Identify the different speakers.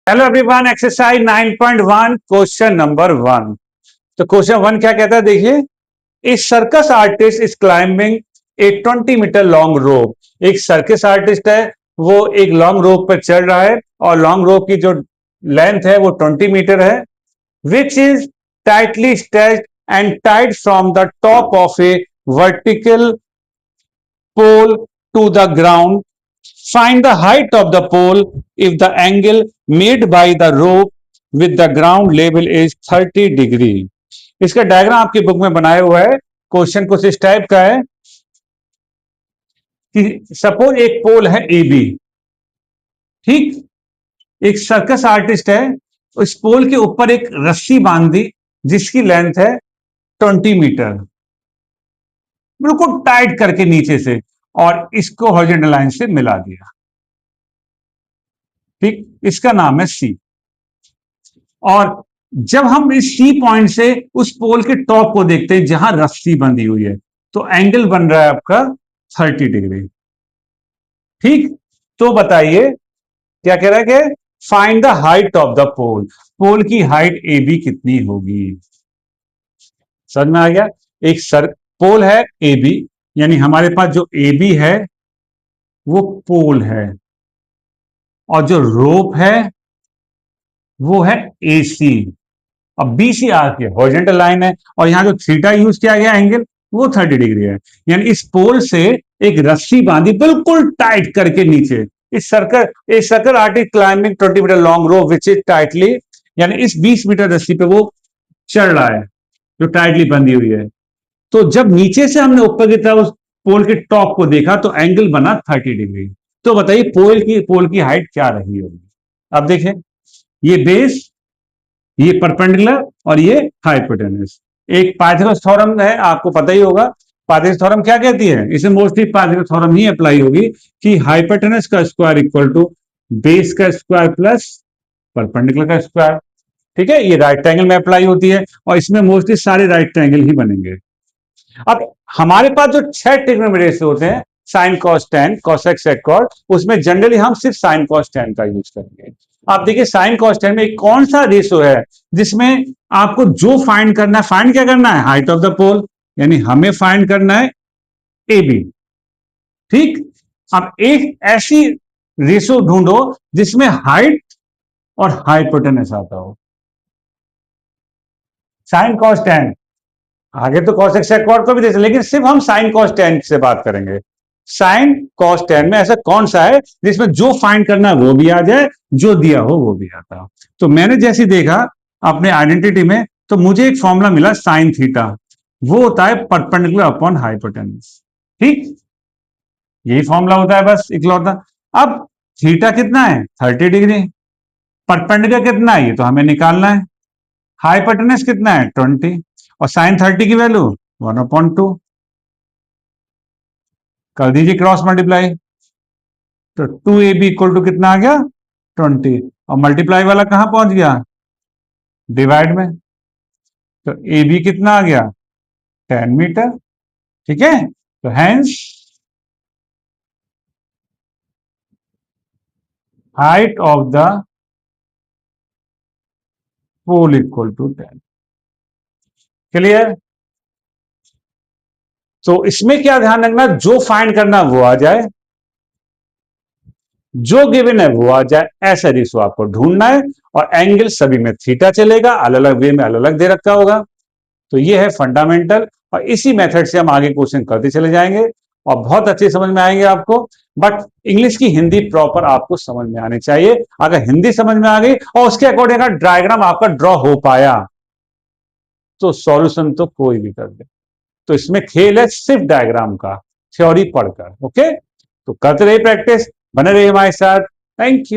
Speaker 1: Hello everyone, exercise 9.1 question number 1। तो question 1 क्या कहता है, देखिए। A circus artist is climbing a 20 metre long rope. एक सर्कस आर्टिस्ट है, वो एक लॉन्ग रोप पर चढ़ रहा है और लॉन्ग रोप की जो लेंथ है वो 20 मीटर है, which is tightly stretched and tied from the top of a vertical pole to the ground. Find the height of the pole if the angle made by the rope with the ground level is 30 degree. इसका diagram आपकी book में बनाया हुआ है। Question कुछ इस type का है कि सपोज एक पोल है ए बी, ठीक। एक सर्कस आर्टिस्ट है, उस पोल के ऊपर एक रस्सी बांध दी जिसकी लेंथ है 20 मीटर, बिल्कुल टाइट करके नीचे से, और इसको हॉरिजॉन्टल लाइन से मिला दिया, ठीक। इसका नाम है सी। और जब हम इस सी पॉइंट से उस पोल के टॉप को देखते हैं जहां रस्सी बंधी हुई है, तो एंगल बन रहा है आपका 30 डिग्री, ठीक। तो बताइए क्या कह रहा है कि find the height of the pole. Pole की हाइट ए बी कितनी होगी। समझ में आ गया। एक पोल है ए बी, यानी हमारे पास जो ए बी है वो पोल है, और जो रोप है वो है ए सी। अब बी सी आर के हॉरिजॉन्टल लाइन है, और यहां जो थीटा यूज किया गया एंगल वो 30 डिग्री है। यानी इस पोल से एक रस्सी बांधी बिल्कुल टाइट करके नीचे। इस circle artist climbing 20 metre long rope which is tightly, यानी इस 20 मीटर रस्सी पे वो चढ़ रहा है जो टाइटली बंधी हुई है। तो जब नीचे से हमने ऊपर की तरफ उस पोल के टॉप को देखा तो एंगल बना 30 डिग्री। तो बताइए पोल की हाइट क्या रही होगी। अब देखें, ये बेस, ये परपेंडिकुलर और ये हाइपोटेनस। एक पाइथागोरस थ्योरम है, आपको पता ही होगा। पाइथागोरस थ्योरम क्या कहती है, इसे मोस्टली पाइथागोरस थ्योरम ही अप्लाई होगी कि हाइपोटेनस का स्क्वायर इक्वल टू बेस का स्क्वायर प्लस परपेंडिकुलर का स्क्वायर, ठीक है। ये राइट ट्रायंगल में अप्लाई होती है, और इसमें मोस्टली सारे राइट ट्रायंगल ही बनेंगे। अब हमारे पास जो 6 ट्रिग्नोमेट्री रेशियो होते हैं, sine cos tan cosec sec cot, उसमें जनरली हम सिर्फ साइन कॉस टेन का यूज करेंगे। आप देखिए साइन कॉस टेन में कौन सा रेशियो है जिसमें आपको जो फाइंड करना है, फाइंड क्या करना है, हाइट ऑफ द पोल, यानी हमें फाइंड करना है ए बी, ठीक। अब एक ऐसी रेशियो ढूंढो जिसमें हाइट और हाइपोटेनस आता हो। साइन कॉस टेन, आगे तो कॉसेक सेक कॉट को भी दे सकते, लेकिन सिर्फ हम साइन कॉस टेन से बात करेंगे। साइन कॉस टेन में ऐसा कौन सा है जिसमें जो फाइंड करना है वो भी आ जाए, जो दिया हो वो भी आता हो। तो मैंने जैसे देखा अपने आइडेंटिटी में, तो मुझे एक फॉर्मूला मिला साइन थीटा, वो होता है परपेंडिकुलर अपॉन हाइपोटेनस, ठीक। यही फॉर्मूला होता है बस इकलौता। अब थीटा कितना है, 30 डिग्री। परपेंडिकुलर कितना है, ये तो हमें निकालना है। हाइपोटेनस कितना है, 20, और साइन 30 की वैल्यू 1/2। कर दीजिए क्रॉस मल्टीप्लाई, तो 2ab इक्वल टू कितना आ गया, 20, और मल्टीप्लाई वाला कहां पहुंच गया, डिवाइड में। तो ab कितना आ गया, 10 मीटर, ठीक है। तो hence height of the pole equal to 10। Clear. तो इसमें क्या ध्यान रखना, जो फाइंड करना वो आ जाए, जो गिवन है वो आ जाए, ऐसा रेशियो आपको ढूंढना है। और एंगल सभी में थीटा चलेगा, अलग अलग वे में अलग अलग दे रखा होगा। तो ये है फंडामेंटल, और इसी मेथड से हम आगे क्वेश्चन करते चले जाएंगे और बहुत अच्छे समझ में आएंगे आपको। बट इंग्लिश की हिंदी प्रॉपर आपको समझ में आनी चाहिए। अगर हिंदी समझ में आ गई और उसके अकॉर्डिंग अगर डायग्राम आपका ड्रॉ हो पाया तो सॉल्यूशन तो कोई भी कर दे। तो इसमें खेल है सिर्फ डायग्राम का, थ्योरी पढ़कर। ओके, तो करते रहिए प्रैक्टिस, बने रहिए हमारे साथ। Thank you.